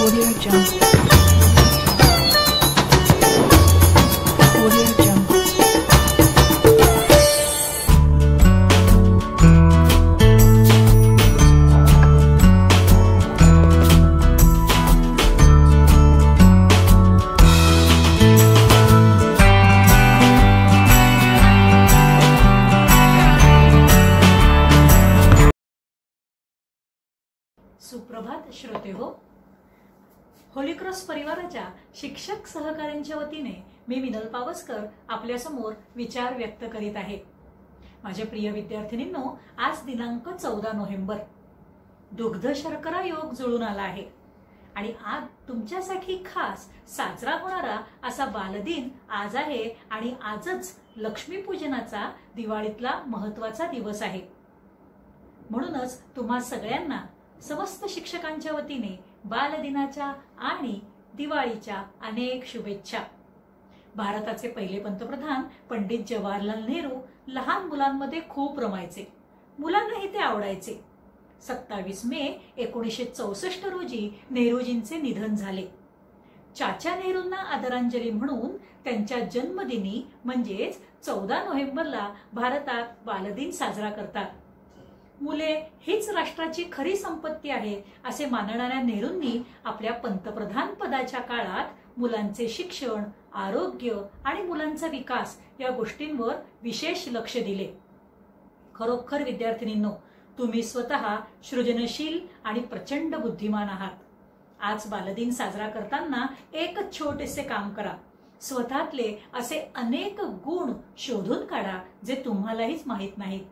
Audio Jungle. Audio Jungle. सुप्रभात श्रोते हो. होली क्रॉस परिवाराच्या शिक्षक सहकाऱ्यांच्या वतीने मी मिनल पावसकर आपल्या समोर विचार व्यक्त करीत आहे. माझ्या प्रिय विद्यार्थिनींनो, आज दिनांक 14 नोव्हेंबर दुग्ध शर्करा योग जुळून आला आहे आणि आज तुमच्यासाठी खास साजरा होणारा असा बालदिन आज आहे आणि आजच लक्ष्मीपूजनाचा दिवाळीतला महत्त्वाचा दिवस आहे. म्हणूनच तुम्हा सगळ्यांना समस्त शिक्षकांच्या वतीने बालदिनाच्या आणि दिवाळीच्या अनेक शुभेच्छा. भारताचे पहिले पंतप्रधान पंडित जवाहरलाल नेहरू लहान मुलांमध्ये खूप रमायचे. मुलांनाही ते आवडायचे. 27 मे 1964 रोजी नेहरूजींचे निधन झाले. चाचा नेहरूंना आदरांजली म्हणून त्यांच्या जन्मदिनी म्हणजेच 14 नोव्हेंबरला भारतात बालदिन साजरा करतात. मुले हीच राष्ट्राची खरी संपत्ती आहे असे मानणाऱ्या नेहरूंनी आपल्या पंतप्रधान पदाच्या काळात मुलांचे शिक्षण, आरोग्य आणि मुलांचा विकास या गोष्टींवर विशेष लक्ष दिले. खरोखर विद्यार्थिनींनो, तुम्ही स्वतः सृजनशील आणि प्रचंड बुद्धिमान आहात. आज बालदिन साजरा करताना एक छोटेसे काम करा. स्वतःतले असे अनेक गुण शोधून काढा जे तुम्हालाहीच माहित नाहीत.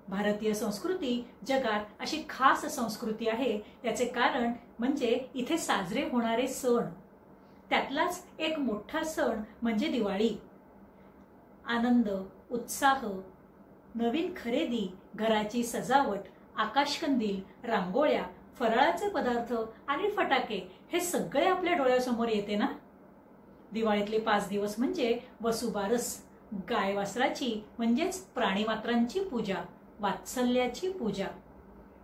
भारतीय संस्कृती जगात अशी खास संस्कृती आहे. याचे कारण म्हणजे इथे साजरे होणारे सण. त्यातलाच एक मोठा सण म्हणजे दिवाळी. आनंद, उत्साह, नवीन खरेदी, घराची सजावट, आकाशकंदील, रांगोळ्या, फराळाचे पदार्थ आणि फटाके हे सगळे आपल्या डोळ्यासमोर येते ना. दिवाळीतले 5 दिवस म्हणजे वसुबारस, गाय वासराची म्हणजेच प्राणीमात्रांची पूजा, वात्सल्याची पूजा.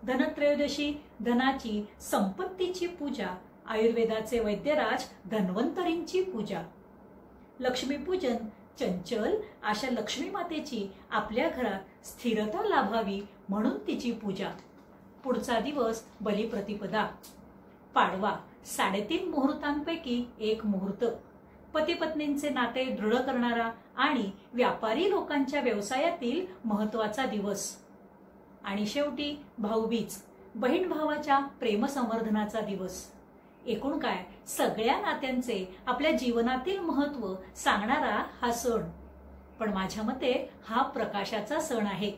धनत्रयोदशी धनाची, संपत्तीची पूजा. आयुर्वेदाचे वैद्यराज धन्वंतरींची पूजा. लक्ष्मीपूजन, चंचल अशा लक्ष्मी मातेची आपल्या घरात स्थिरता लाभावी म्हणून तिची पूजा. पुढचा दिवस बलिप्रतिपदा. पाडवा 3.5 मुहूर्तांपैकी एक मुहूर्त. पती पत्नींचे नाते दृढ करणारा आणि व्यापारी लोकांच्या व्यवसायातील महत्वाचा दिवस. आणि शेवटी भाऊबीज, बहीण भावाच्या प्रेमसंवर्धनाचा दिवस. एकूण काय, सगळ्या नात्यांचे आपल्या जीवनातील महत्व सांगणारा हा सण. पण माझ्या मते हा प्रकाशाचा सण आहे.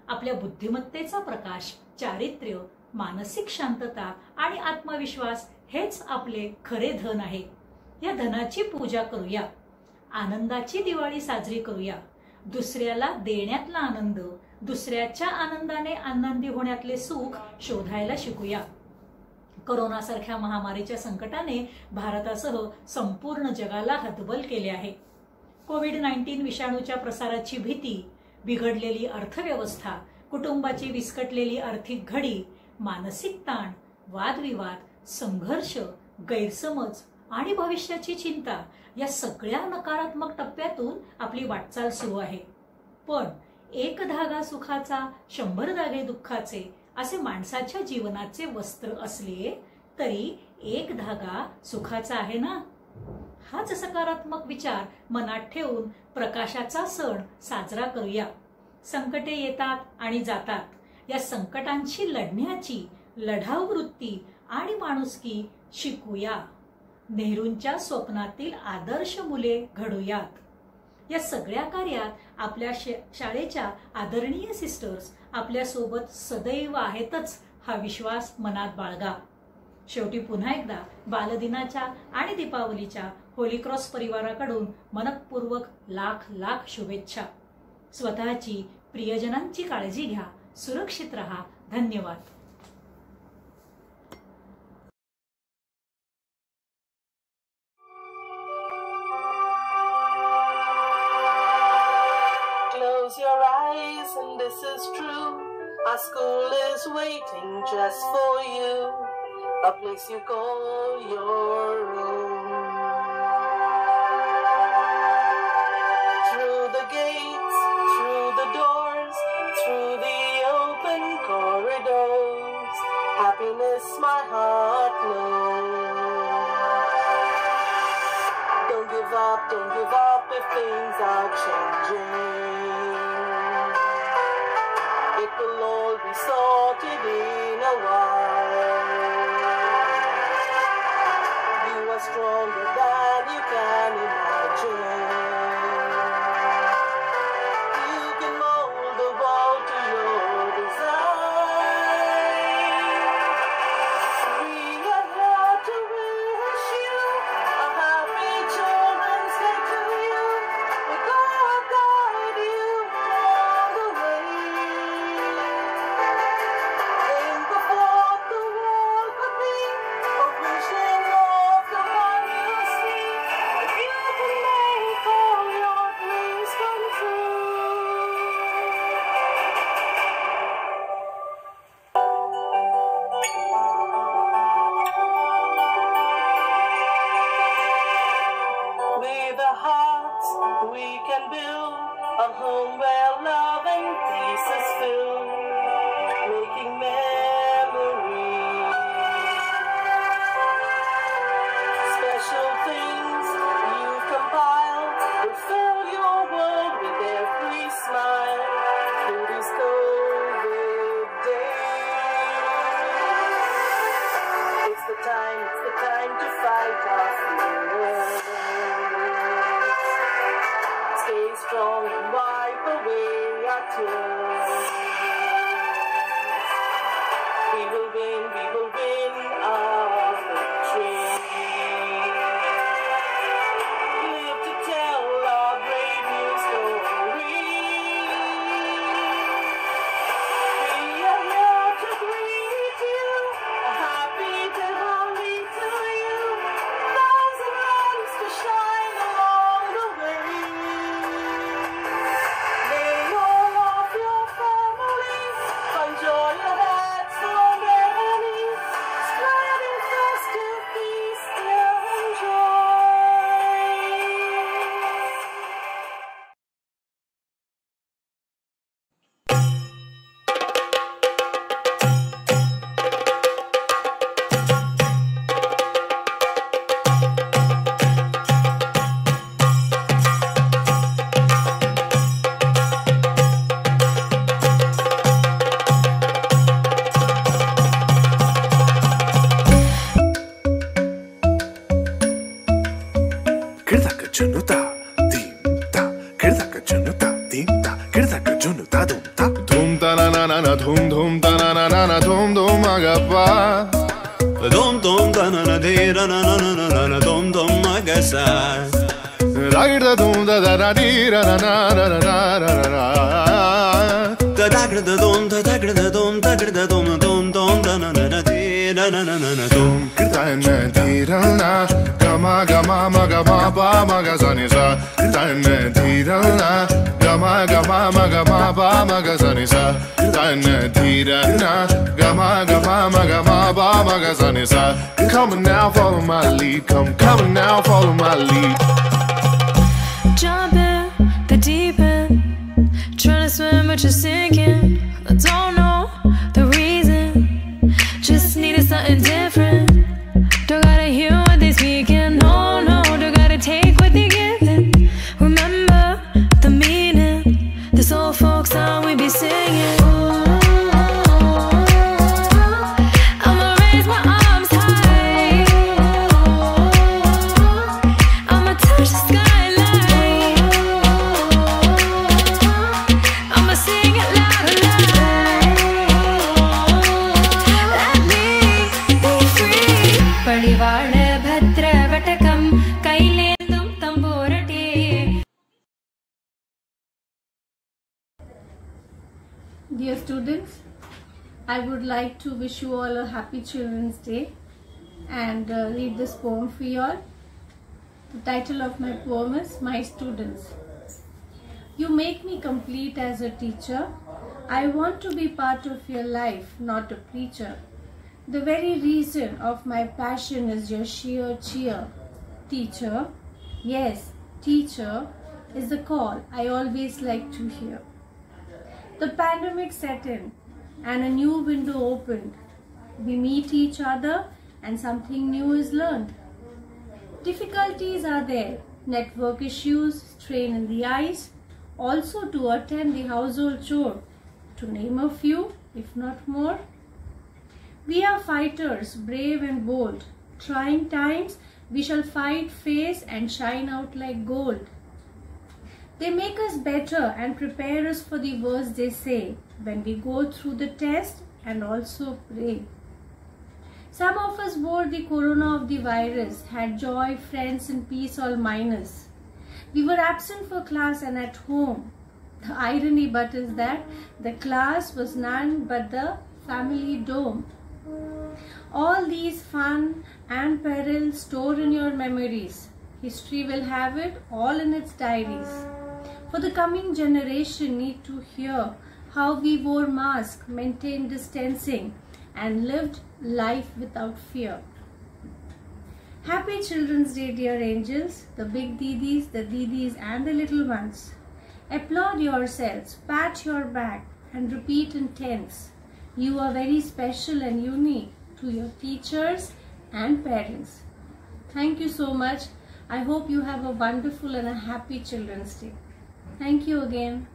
आपल्या बुद्धिमत्तेचा प्रकाश, चारित्र्य, मानसिक शांतता आणि आत्मविश्वास हेच आपले खरे धन आहे. या धनाची पूजा करूया. आनंदाची दिवाळी साजरी करूया. दुसऱ्याला देण्यातला आनंद, दुसऱ्याच्या आनंदाने आनंदी होण्यातले सुख शोधायला शिकूया. कोरोना सारख्या महामारीच्या संकटाने भारतासह संपूर्ण जगाला हतबल केले आहे. कोविड-19 विषाणूच्या प्रसाराची भीती, बिघडलेली अर्थव्यवस्था, कुटुंबाची विस्कटलेली आर्थिक घडी, मानसिक ताण, वादविवाद, संघर्ष, गैरसमज आणि भविष्याची चिंता या सगळ्या नकारात्मक टप्प्यातून आपली वाटचाल सुरू आहे. पण एक धागा सुखाचा, 100 धागे दुःखाचे असे माणसाच्या जीवनाचे वस्त्र असले तरी एक धागा सुखाचा आहे ना. हाच सकारात्मक विचार मनात ठेवून प्रकाशाचा सण साजरा करूया. संकटे येतात आणि जातात. या संकटांशी लढण्याची लढाऊ वृत्ती आणि माणुसकी शिकूया. नेहरूंच्या स्वप्नातील आदर्श मुले घडूयात. या सगळ्या कार्यात आपल्या शाळेच्या आदरणीय सिस्टर्स आपल्या सोबत सदैव आहेतच हा विश्वास मनात बाळगा. शेवटी पुन्हा एकदा बालदिनाच्या आणि दीपावलीच्या होली क्रॉस परिवाराकडून मनपूर्वक लाख लाख शुभेच्छा. स्वतःची, प्रियजनांची काळजी घ्या. सुरक्षित रहा. धन्यवाद. Close your eyes and this is true. Our school is waiting just for you. a place you call your own. Through the gates, through the doors, through the open corridors, happiness my heart knows. Don't give up if things are changing. It will all be sorted in a while. You are stronger than you can imagine. You can mold the world to your design. We are here to wish you a happy Children's Day to you. May God guide you along the way. Think of what the world could be, a vision of the one you see. If you can make all your dreams come true. With our hearts, we can build a home where love and peace is filled, making memories. Special things you've compiled will fill your world with every smile through these COVID days. It's the time to fight our fears. Stay strong and wipe away our tears. We will win our victory. Live to tell our brave new story. We are here to greet you, a happy Diwali to you. Thousand lamps to shine along the way. May all of your family find joy ahead so many, spreading festive peace and joy. Kirdaka junuta, dimta. Kirdaka junuta, dimta. Kirdaka junuta, dumta. Dum ta na na na na, dum dum ta na na na na, dum dum agappa. Dom dom da na na de ra na na na na na dom dom magasa. Ragda dum da da da di ra na na na na na na na. Da da gra da dom da da gra da dom da gra da dom dom dom da na na na de ra na na na na dom. Kirta na di ra na, gama gama ma gama ba ma ga sa ni sa. Kirta na di ra na, gama gama ma gama ba ma ga sa ni sa. Kirta na di ra na, gama gama ma gama ba ma ga sa ni sa. Come on now, follow my lead. Come on now, follow my lead. Jump in the deep end, trying to swim but you're sinking. I don't know the reason, just needed something different. Don't gotta hear what they speaking, no, no, don't gotta take what they're giving. Remember the meaning, this old folk song we be singing. I'ma raise my arms high, I'ma touch the skyline, I'ma sing it loud and loud. Let me be free. Padivaad bhadra vatakam kailendum tamborati. Dear students, I would like to wish you all a happy Children's Day and read this poem for you all. The title of my poem is My Students. You make me complete as a teacher. I want to be part of your life, not a preacher. The very reason of my passion is your sheer cheer. Teacher, yes, teacher is the call I always like to hear. The pandemic set in and a new window opened. We meet each other and something new is learned. Difficulties are there, network issues, strain in the eyes, also to attend the household chore, to name a few, if not more. We are fighters, brave and bold. Trying times, we shall fight, face and shine out like gold. They make us better and prepare us for the words they say when we go through the test and also pray. Some of us bore the corona of the virus, had joy, friends and peace all minus. We were absent for class and at home. The irony but is that the class was none but the family dome. All these fun and peril stored in your memories. History will have it all in its diaries. For the coming generation need to hear how we wore masks, maintained distancing and lived life without fear. Happy Children's Day, dear angels, the big didis and the little ones. Applaud yourselves, pat your back and repeat in tense. You are very special and unique to your teachers and parents. Thank you so much. I hope you have a wonderful and a happy Children's Day. Thank you again.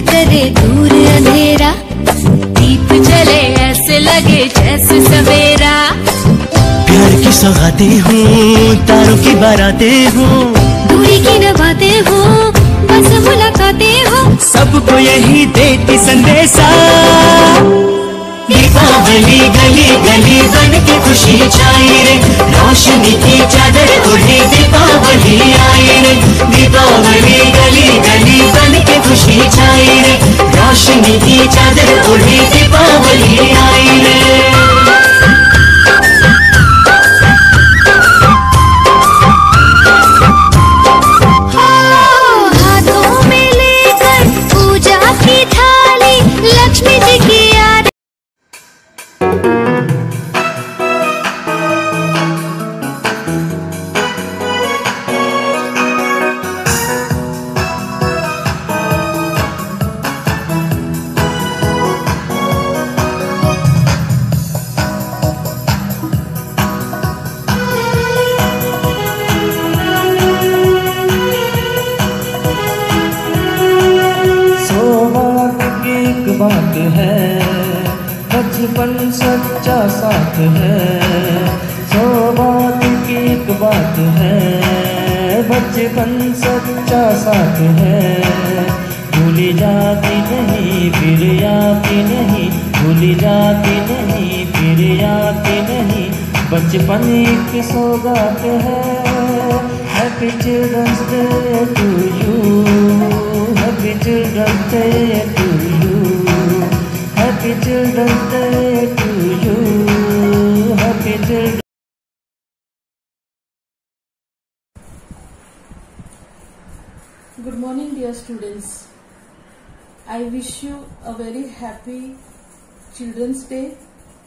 करे दूर अंधेरा, दीप जले ऐसे लगे जैसे सवेरा। प्यार की सौगातें हूँ, तारों की बारातें हूँ, दूरी की न बातें हूँ, बस मुलाकातें हूँ, सबको यही देती संदेशा। दीपावली गली गली बन के खुशी छाई रे, रोशनी की चादर ओढ़े दीपावली आई रे। दीपावली गली गली बन के खुशी छाई रे, रोशनी की चादर ओढ़े दीपावली आई रे। हाथों में लेकर पूजा की थाली, लक्ष्मी जी की बात है, बचपन सच्चा साथ है। सौ बात की एक बात है, बचपन सच्चा साथ है। भूली जाती नहीं फिर आती नहीं, भूली जाती नहीं फिर आती नहीं, बचपन एक सौगात है। Happy children's day to you, happy children's day to you, happy children's day to you, happy children's. Good morning, dear students. I wish you a very happy Children's Day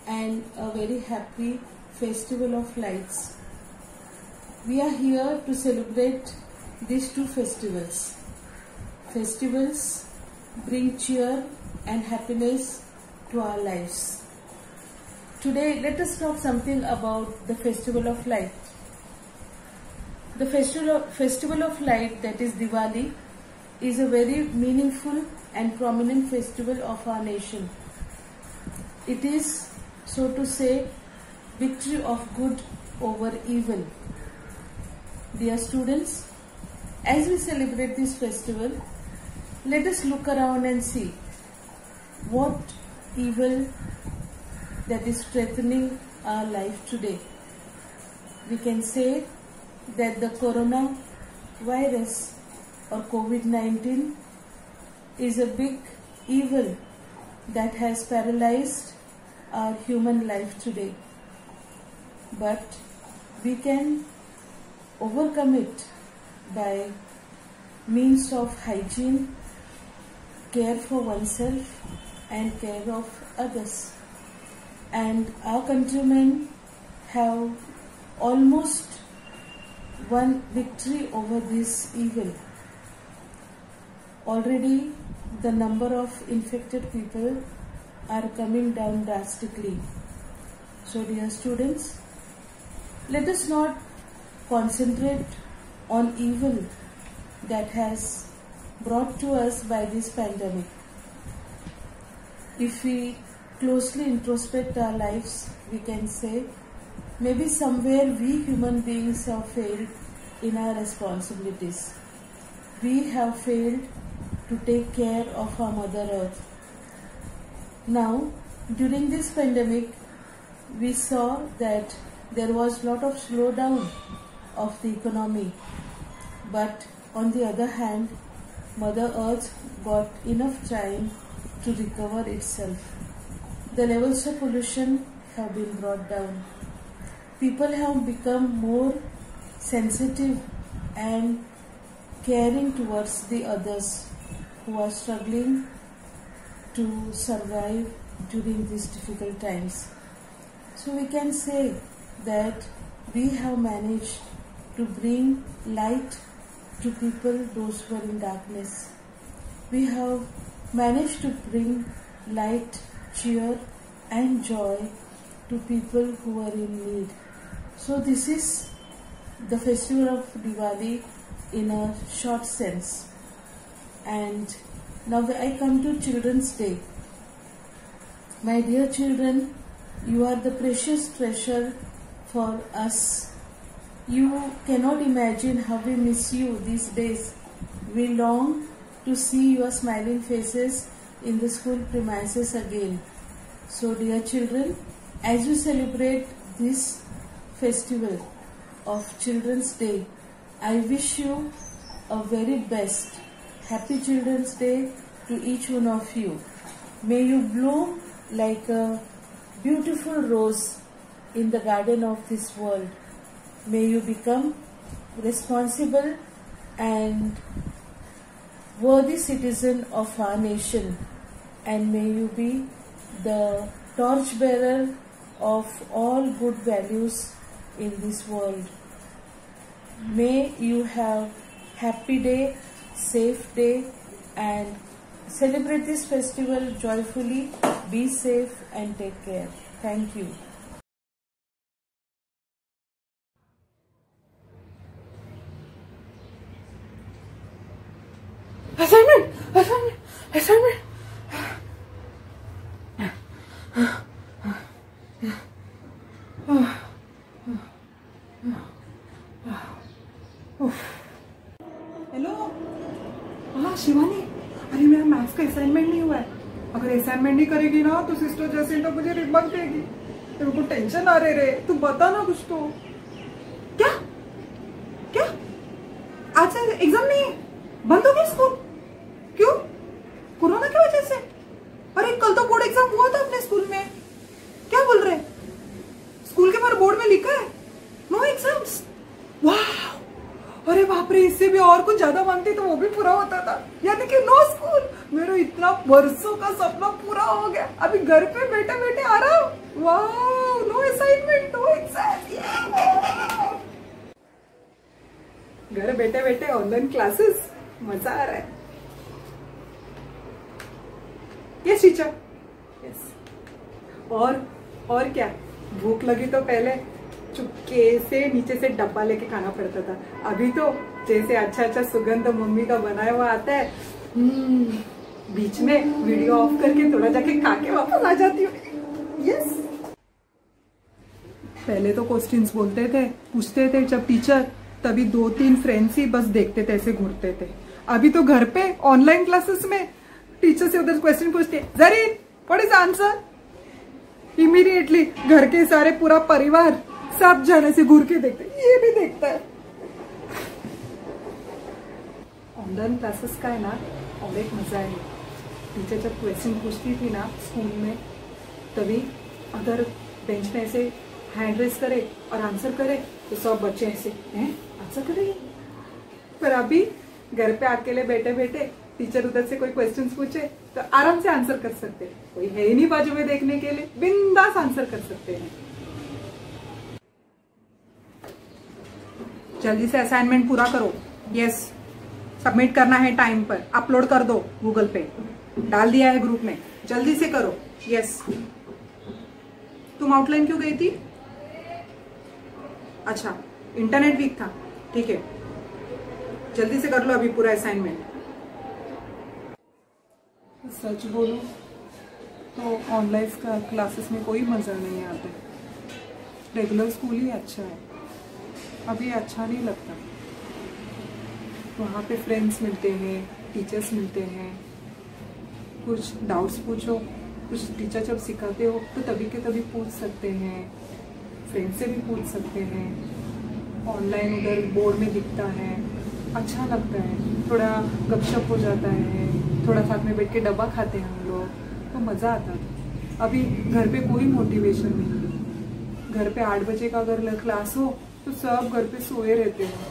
and a very happy Festival of Lights. We are here to celebrate these two festivals. Festivals bring cheer and happiness to our lives. Today, let us talk something about the Festival of Light. The Festival of Light, that is Diwali, is a very meaningful and prominent festival of our nation. It is, so to say, victory of good over evil. Dear students, as we celebrate this festival, let us look around and see what evil that is threatening our life today. We can say that the coronavirus or COVID-19 is a big evil that has paralyzed our human life today. But we can overcome it by means of hygiene, care for oneself and care of others. And our countrymen have almost won victory over this evil. Already the number of infected people are coming down drastically. So dear students, let us not concentrate on evil that has brought to us by this pandemic. If we closely introspect our lives, we can say maybe somewhere we human beings have failed in our responsibilities. We have failed to take care of our Mother Earth. Now, during this pandemic, we saw that there was a lot of slowdown of the economy. But on the other hand, Mother Earth got enough time to recover itself. The levels of pollution have been brought down. People have become more sensitive and caring towards the others who are struggling to survive during these difficult times. So we can say that we have managed to bring light to people those who are in darkness. We have managed to bring light, cheer and joy to people who are in need. So this is the festival of Diwali in a short sense. And now I come to Children's Day. My dear children, you are the precious treasure for us. You cannot imagine how we miss you these days. We long to see your smiling faces in the school premises again. So dear children, as you celebrate this festival of Children's Day, I wish you a very best Happy Children's Day to each one of you. May you bloom like a beautiful rose in the garden of this world. May you become responsible and worthy citizen of our nation, and may you be the torchbearer of all good values in this world. May you have happy day, safe day, and celebrate this festival joyfully. Be safe and take care. Thank you. Assignment. Hello, हाँ शिवानी, अरे मेरा maths का assignment नहीं हुआ है। अगर assignment नहीं करेगी ना तो सिस्टर जैसिंटा मुझे रिमार्क देगी। तेरे को टेंशन आ रहे रे, तू बता ना कुछ तो। क्या क्या आज एग्जाम नहीं है, बंद हो गया स्कूल? क्यों? कोरोना की वजह से? अरे कल तो बोर्ड एग्जाम हुआ था अपने स्कूल में। क्या बोल रहे? स्कूल के बाहर बोर्ड में लिखा है नो एग्जाम्स। वाह, अरे बाप रे, इससे भी और कुछ ज्यादा मांगती तो वो भी पूरा होता था। यानी कि नो स्कूल। मेरा इतना वर्षों का सपना पूरा हो गया। अभी घर पे बैठे बैठे आ रहा हूँ। वाह, नो असाइनमेंट, नो एग्जाम। घर बैठे बैठे ऑनलाइन क्लासेस, मजा आ रहा है। Yes teacher, yes. और क्या, भूख लगी तो पहले चुपके से नीचे से डब्बा लेके खाना पड़ता था। अभी तो जैसे अच्छा सुगंध मम्मी का बनाया हुआ आता है, बीच में वीडियो ऑफ करके थोड़ा जाके खा के वापस आ जाती हूँ। यस। पहले तो क्वेश्चंस बोलते थे, पूछते थे जब टीचर, तभी 2-3 फ्रेंड्स ही बस देखते थे, ऐसे घूरते थे। अभी तो घर पे ऑनलाइन क्लासेस में टीचर से उधर क्वेश्चन पूछते हैं, Zareen what is answer, immediately घर के सारे पूरा परिवार सब जाने से घूर के देखते, ये भी देखता है। ऑनलाइन क्लासेस का है ना और एक मजा है। टीचर जब क्वेश्चन पूछती थी ना स्कूल में, तभी अगर बेंच में ऐसे हैंड रेस करे और आंसर करे तो सब बच्चे ऐसे हैं आंसर करेंगे। पर अभी घर पे अकेले बैठे बैठे टीचर उधर से कोई क्वेश्चन पूछे तो आराम से आंसर कर सकते हैं, कोई है ही नहीं बाजू में देखने के लिए, बिंदास आंसर कर सकते हैं। जल्दी से असाइनमेंट पूरा करो। यस, सबमिट करना है टाइम पर, अपलोड कर दो गूगल पे, डाल दिया है ग्रुप में, जल्दी से करो। यस, तुम आउटलाइन क्यों गई थी? अच्छा, इंटरनेट वीक था, ठीक है, जल्दी से कर लो अभी पूरा असाइनमेंट। सच बोलो तो ऑनलाइन क्लासेस में कोई मजा नहीं आता, रेगुलर स्कूल ही अच्छा है। अभी अच्छा नहीं लगता, वहाँ पे फ्रेंड्स मिलते हैं, टीचर्स मिलते हैं, कुछ डाउट्स पूछो, कुछ टीचर जब सिखाते हो तो तभी के तभी पूछ सकते हैं, फ्रेंड से भी पूछ सकते हैं। ऑनलाइन उधर बोर्ड में दिखता है, अच्छा लगता है, थोड़ा गपशप हो जाता है, थोड़ा साथ में बैठ के डब्बा खाते हैं हम लोग, तो मज़ा आता था। अभी घर पे कोई मोटिवेशन नहीं है। घर पे 8 बजे का अगर क्लास हो तो सब घर पे सोए रहते हैं,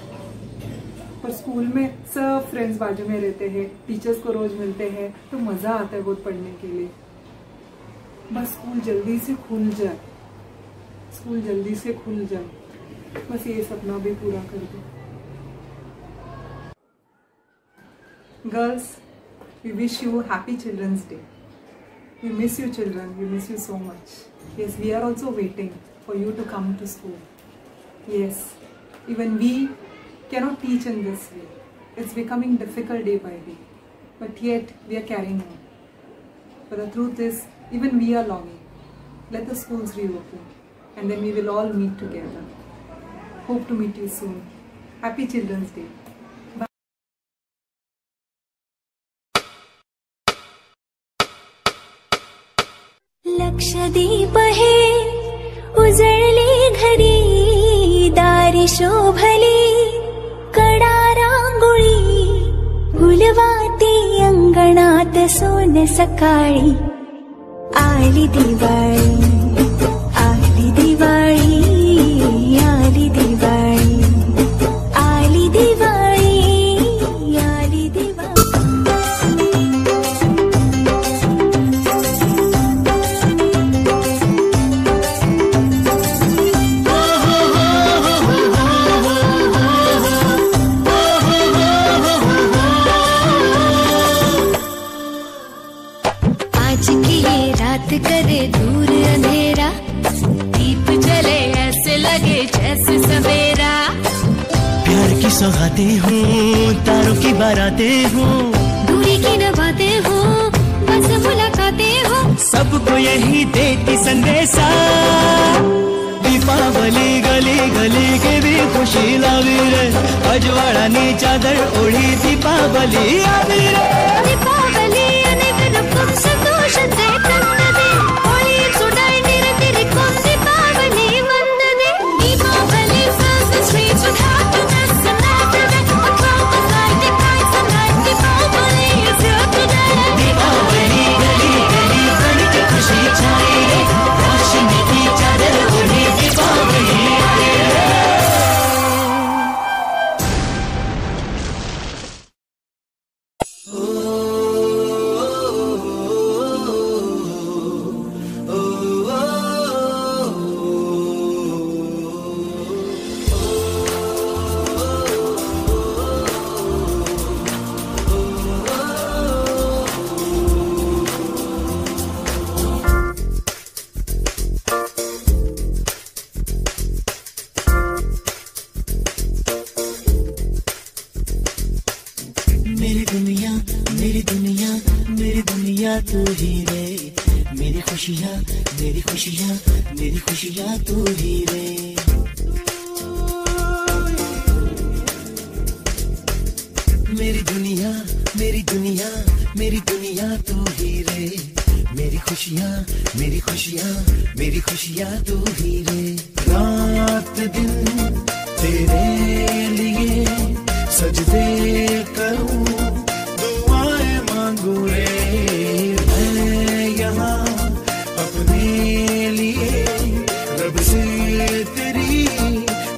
पर स्कूल में सब फ्रेंड्स बाजू में रहते हैं, टीचर्स को रोज मिलते हैं, तो मज़ा आता है बहुत पढ़ने के लिए। बस स्कूल जल्दी से खुल जाए, स्कूल जल्दी से खुल जाए, बस ये सपना भी पूरा कर दो। Girls, we wish you happy Children's Day. We miss you children, we miss you so much. Yes, we are also waiting for you to come to school. Yes, even we cannot teach in this way. It's becoming difficult day by day, but yet we are carrying on. But the truth is, even we are longing. Let the schools reopen and then we will all meet together. Hope to meet you soon. Happy Children's Day. Lakshadweep हे उजळले घरी, दारी शोभली कडा रांगोळी, फुलवाती अंगणात सोन सकाळी, आली दिवाळी, आली दिवाळी, आली दिवाळी, आली दिवाळी, आली दिवाळी। करे दूर अंधेरा, दीप जले ऐसे लगे जैसे सवेरा। प्यार की सौगातें हूँ, तारों की बारातें हूँ, दूरी की नबातें हूँ, बस मुलाकातें हूँ, सबको यही देती संदेशा। दीपावली गली गली के भी खुशी लावी रे, अजवाळानी चादर ओढी दीपावली आवी रे। दीपावली अनेक रकम संतोष दे तंदने, होळी सुडाई निरतिरी कोण Deepawali वंदने। Deepawali fills the streets with happiness and everyday, a crowd of light that guides the night. Deepawali is here today. Deepawali गली गली बन के खुशी छाई रे, रोशनी की चादर ओढ़ी दीपावली आए रे। मेरी दुनिया मेरी दुनिया मेरी दुनिया तू ही रे, मेरी खुशियाँ मेरी खुशियाँ मेरी खुशियाँ तू ही रे। मेरी दुनिया मेरी दुनिया मेरी दुनिया तू ही रे, मेरी खुशियाँ मेरी खुशियाँ मेरी खुशियाँ तू ही रे। रात दिन तेरे लिए सजदे करूं, दुआएं मांगू रे, मैं यहाँ अपने लिए रब से तेरी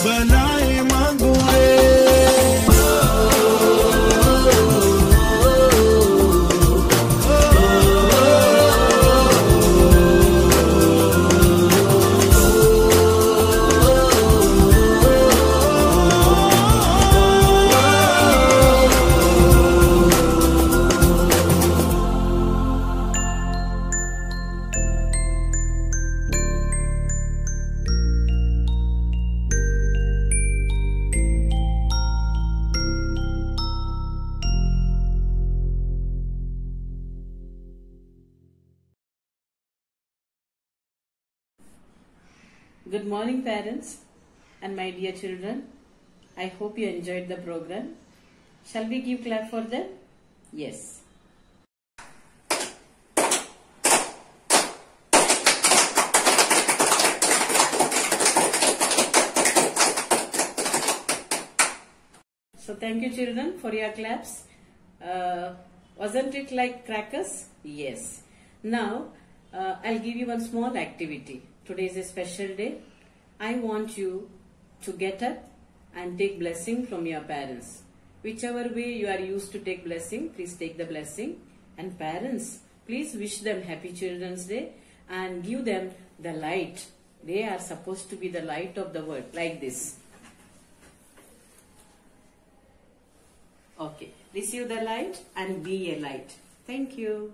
भलाएं मांगू रे। Good morning, parents and my dear children. I hope you enjoyed the program. Shall we give clap for them? Yes. So thank you, children, for your claps. Wasn't it like crackers? Yes. Now I'll give you one small activity. Today is a special day. I want you to get up and take blessing from your parents. Whichever way you are used to take blessing, please take the blessing. And parents, please wish them Happy Children's Day and give them the light. They are supposed to be the light of the world, like this. Okay, receive the light and be a light. Thank you.